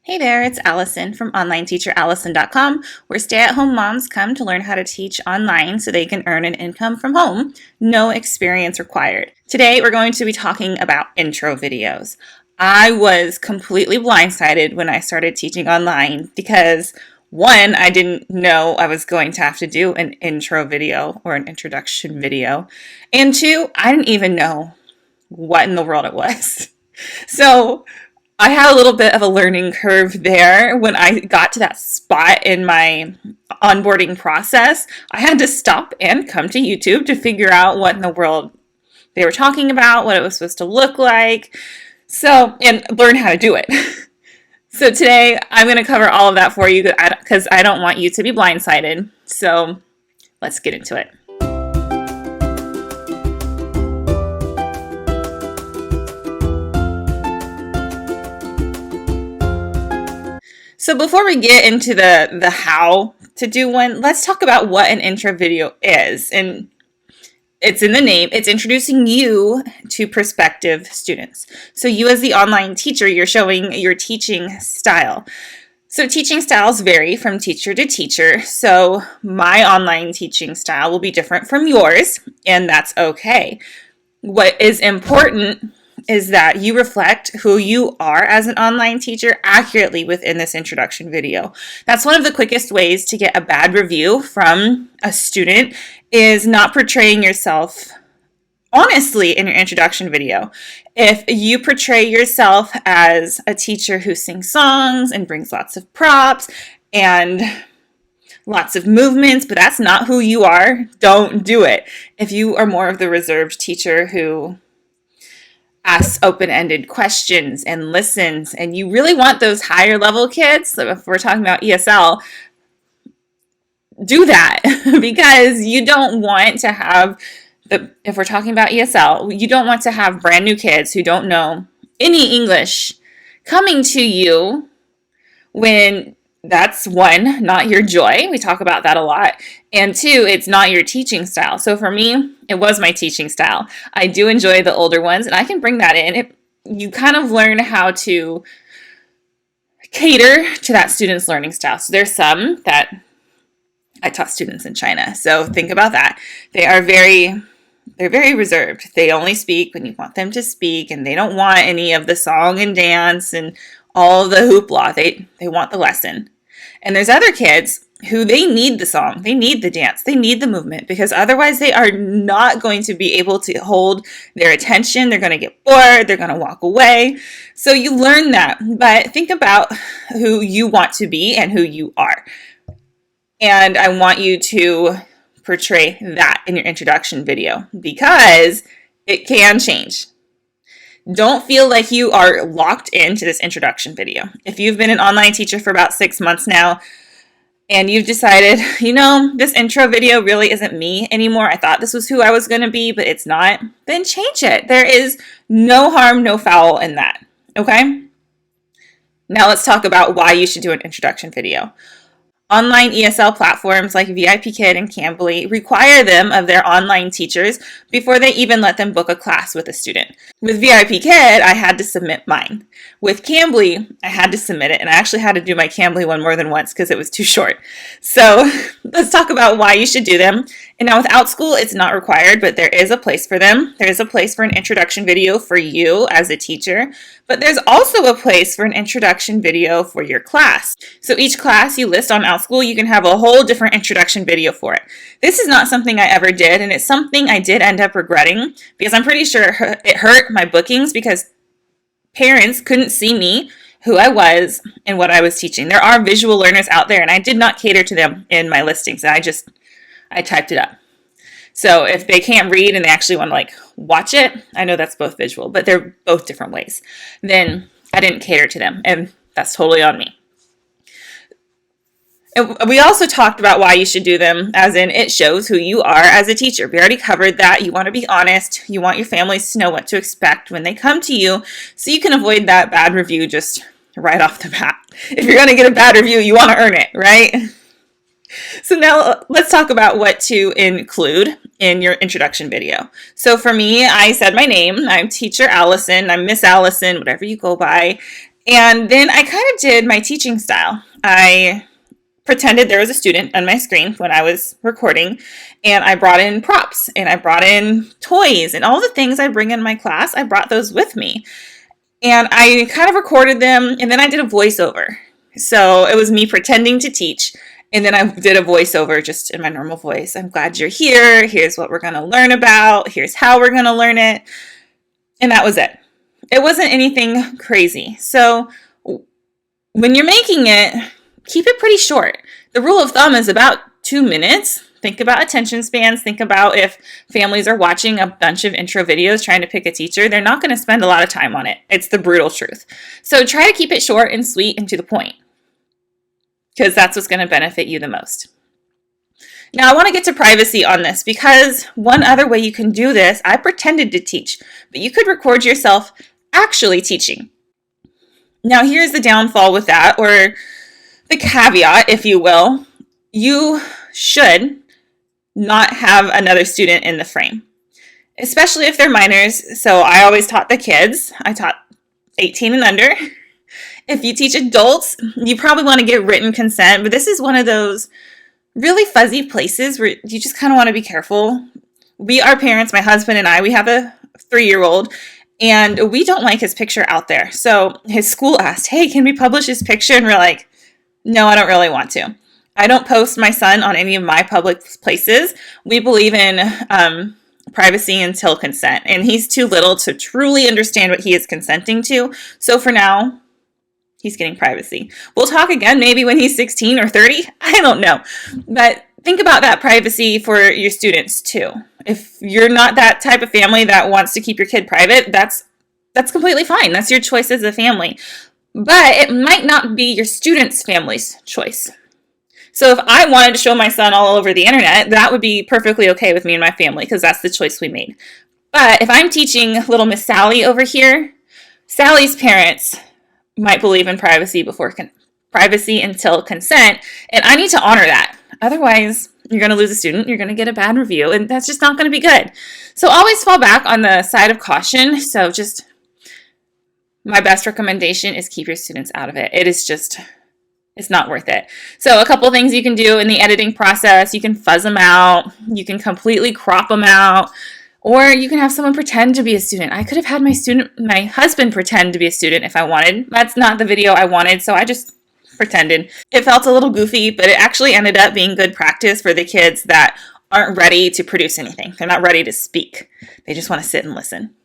Hey there, it's Allison from OnlineTeacherAllison.com, where stay-at-home moms come to learn how to teach online so they can earn an income from home, no experience required. Today, we're going to be talking about intro videos. I was completely blindsided when I started teaching online because, one, I didn't know I was going to have to do an intro video or an introduction video, and two, I didn't even know what in the world it was. So I had a little bit of a learning curve there when I got to that spot in my onboarding process. I had to stop and come to YouTube to figure out what in the world they were talking about, what it was supposed to look like, and learn how to do it. So today I'm going to cover all of that for you because I don't want you to be blindsided. So let's get into it. So before we get into the how to do one, let's talk about what an intro video is. And it's in the name. It's introducing you to prospective students. So you as the online teacher, you're showing your teaching style. So teaching styles vary from teacher to teacher. So my online teaching style will be different from yours, and that's okay. What is important is that you reflect who you are as an online teacher accurately within this introduction video. That's one of the quickest ways to get a bad review from a student is not portraying yourself honestly in your introduction video. If you portray yourself as a teacher who sings songs and brings lots of props and lots of movements, but that's not who you are, don't do it. If you are more of the reserved teacher who asks open-ended questions and listens, and you really want those higher level kids, so if we're talking about ESL, do that because you don't want to have if we're talking about ESL, you don't want to have brand new kids who don't know any English coming to you when that's one, not your joy. We talk about that a lot. And two, it's not your teaching style. So for me, it was my teaching style. I do enjoy the older ones, and I can bring that in. You kind of learn how to cater to that student's learning style. So there's some that I taught students in China. So think about that. They're very reserved. They only speak when you want them to speak, and they don't want any of the song and dance and all the hoopla. They want the lesson. And there's other kids who they need the song, they need the dance, they need the movement, because otherwise they are not going to be able to hold their attention. They're going to get bored. They're going to walk away. So you learn that, but think about who you want to be and who you are. And I want you to portray that in your introduction video because it can change. Don't feel like you are locked into this introduction video. If you've been an online teacher for about 6 months now and you've decided, this intro video really isn't me anymore, I thought this was who I was going to be, but it's not, then change it. There is no harm, no foul in that, okay? Now let's talk about why you should do an introduction video. Online ESL platforms like VIPKid and Cambly require them of their online teachers before they even let them book a class with a student. With VIPKid, I had to submit mine. With Cambly, I had to submit it, and I actually had to do my Cambly one more than once because it was too short. So let's talk about why you should do them. And now with OutSchool, it's not required, but there is a place for them. There is a place for an introduction video for you as a teacher, but there's also a place for an introduction video for your class. So each class you list on OutSchool, you can have a whole different introduction video for it. This is not something I ever did, and it's something I did end up regretting because I'm pretty sure it hurt my bookings because parents couldn't see me, who I was, and what I was teaching. There are visual learners out there, and I did not cater to them in my listings. I typed it up. So if they can't read and they actually want to watch it, I know that's both visual, but they're both different ways. Then I didn't cater to them, and that's totally on me. And we also talked about why you should do them, as in it shows who you are as a teacher. We already covered that. You want to be honest. You want your families to know what to expect when they come to you, so you can avoid that bad review just right off the bat. If you're going to get a bad review, you want to earn it, right? So now let's talk about what to include in your introduction video. So for me, I said my name. I'm Teacher Allison. I'm Miss Allison, whatever you go by. And then I kind of did my teaching style. I pretended there was a student on my screen when I was recording, and I brought in props and I brought in toys and all the things I bring in my class. I brought those with me, and I kind of recorded them, and then I did a voiceover. So it was me pretending to teach, and then I did a voiceover just in my normal voice. I'm glad you're here. Here's what we're going to learn about. Here's how we're going to learn it. And that was it. It wasn't anything crazy. So when you're making it, keep it pretty short. The rule of thumb is about 2 minutes. Think about attention spans. Think about if families are watching a bunch of intro videos trying to pick a teacher, they're not going to spend a lot of time on it. It's the brutal truth. So try to keep it short and sweet and to the point, because that's what's going to benefit you the most. Now, I want to get to privacy on this, because one other way you can do this, I pretended to teach, but you could record yourself actually teaching. Now, here's the downfall with that, or the caveat, if you will. You should not have another student in the frame, especially if they're minors. So I always taught the kids. I taught 18 and under. If you teach adults, you probably want to get written consent, but this is one of those really fuzzy places where you just kind of want to be careful. We are parents, my husband and I, we have a 3-year-old, and we don't like his picture out there. So his school asked, hey, can we publish his picture? And we're like, no, I don't really want to. I don't post my son on any of my public places. We believe in privacy until consent, and he's too little to truly understand what he is consenting to. So for now, he's getting privacy. We'll talk again maybe when he's 16 or 30. I don't know. But think about that privacy for your students too. If you're not that type of family that wants to keep your kid private, that's completely fine. That's your choice as a family. But it might not be your student's family's choice. So if I wanted to show my son all over the internet, that would be perfectly okay with me and my family, because that's the choice we made. But if I'm teaching little Miss Sally over here, Sally's parents might believe in privacy privacy until consent, and I need to honor that. Otherwise, you're going to lose a student, you're going to get a bad review, and that's just not going to be good. So always fall back on the side of caution. So just my best recommendation is keep your students out of it. It's not worth it. So a couple things you can do in the editing process: you can fuzz them out, you can completely crop them out, or you can have someone pretend to be a student. I could have had my husband pretend to be a student if I wanted. That's not the video I wanted, so I just pretended. It felt a little goofy, but it actually ended up being good practice for the kids that aren't ready to produce anything. They're not ready to speak. They just want to sit and listen.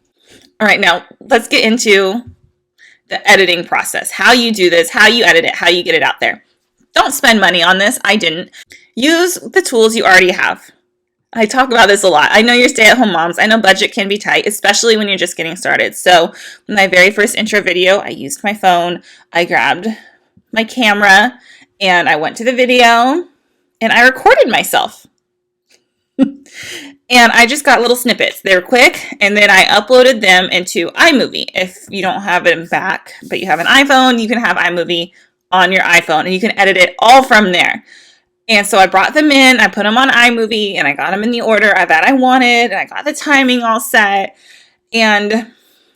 All right, now let's get into the editing process. How you do this, how you edit it, how you get it out there. Don't spend money on this. I didn't. Use the tools you already have. I talk about this a lot. I know you're stay-at-home moms. I know budget can be tight, especially when you're just getting started. So my very first intro video, I used my phone. I grabbed my camera and I went to the video and I recorded myself. And I just got little snippets. They were quick, and then I uploaded them into iMovie. If you don't have it in back, but you have an iPhone, you can have iMovie on your iPhone, and you can edit it all from there. And so I brought them in, I put them on iMovie, and I got them in the order that I wanted, and I got the timing all set, and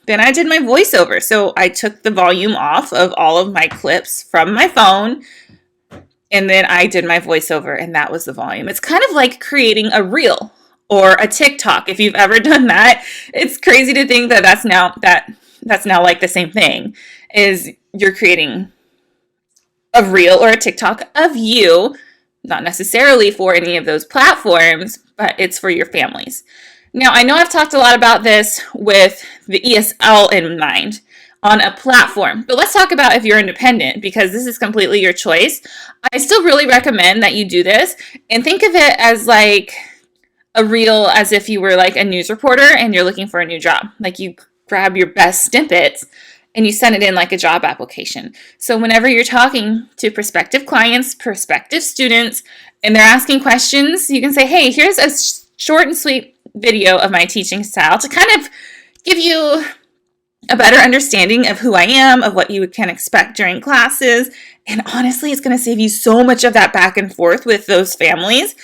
then I did my voiceover. So I took the volume off of all of my clips from my phone, and then I did my voiceover, and that was the volume. It's kind of like creating a reel or a TikTok. If you've ever done that, it's crazy to think that that's now like the same thing. Is you're creating a reel or a TikTok of you, not necessarily for any of those platforms, but it's for your families. Now, I know I've talked a lot about this with the ESL in mind on a platform, but let's talk about if you're independent, because this is completely your choice. I still really recommend that you do this and think of it as like a reel, as if you were like a news reporter and you're looking for a new job. Like you grab your best snippets and you send it in like a job application. So whenever you're talking to prospective clients, prospective students, and they're asking questions, you can say, hey, here's a short and sweet video of my teaching style to kind of give you a better understanding of who I am, of what you can expect during classes. And honestly, it's going to save you so much of that back and forth with those families,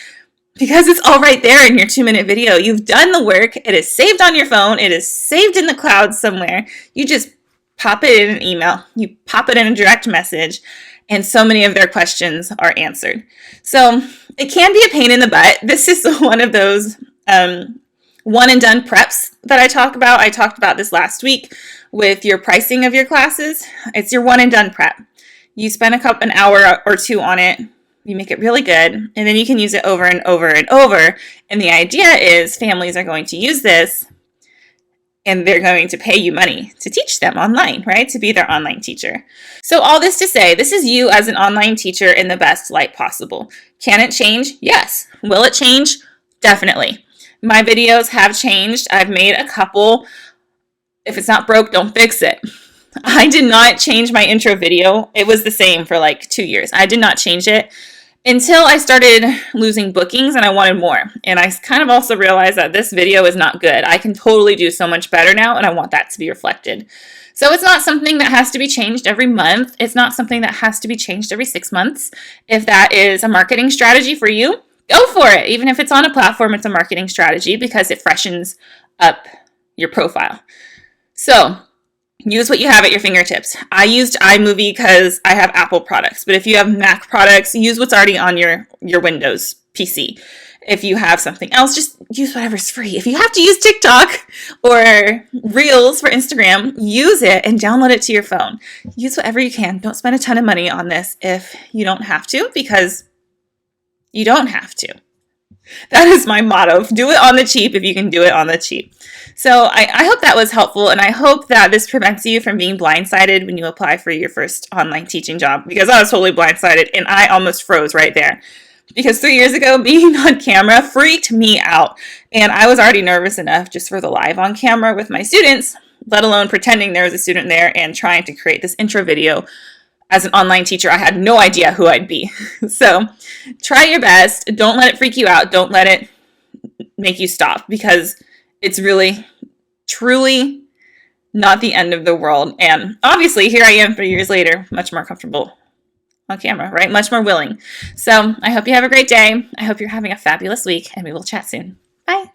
because it's all right there in your 2-minute video. You've done the work. It is saved on your phone. It is saved in the cloud somewhere. You just pop it in an email, you pop it in a direct message, and so many of their questions are answered. So it can be a pain in the butt. This is one of those one and done preps that I talk about. I talked about this last week with your pricing of your classes. It's your one and done prep. You spend an hour or two on it. You make it really good, and then you can use it over and over and over. And the idea is families are going to use this and they're going to pay you money to teach them online, right? To be their online teacher. So all this to say, this is you as an online teacher in the best light possible. Can it change? Yes. Will it change? Definitely. My videos have changed. I've made a couple. If it's not broke, don't fix it. I did not change my intro video. It was the same for like 2 years. I did not change it until I started losing bookings and I wanted more. And I kind of also realized that this video is not good. I can totally do so much better now, and I want that to be reflected. So it's not something that has to be changed every month. It's not something that has to be changed every 6 months. If that is a marketing strategy for you, go for it. Even if it's on a platform, it's a marketing strategy because it freshens up your profile. So use what you have at your fingertips. I used iMovie because I have Apple products, but if you have Mac products, use what's already on your Windows PC. If you have something else, just use whatever's free. If you have to use TikTok or Reels for Instagram, use it and download it to your phone. Use whatever you can. Don't spend a ton of money on this if you don't have to, because you don't have to. That is my motto. Do it on the cheap if you can do it on the cheap. So I hope that was helpful, and I hope that this prevents you from being blindsided when you apply for your first online teaching job, because I was totally blindsided and I almost froze right there. Because 3 years ago, being on camera freaked me out, and I was already nervous enough just for the live on camera with my students, let alone pretending there was a student there and trying to create this intro video. As an online teacher, I had no idea who I'd be. So try your best. Don't let it freak you out. Don't let it make you stop, because it's really, truly not the end of the world. And obviously, here I am 3 years later, much more comfortable on camera, right? Much more willing. So I hope you have a great day. I hope you're having a fabulous week, and we will chat soon. Bye.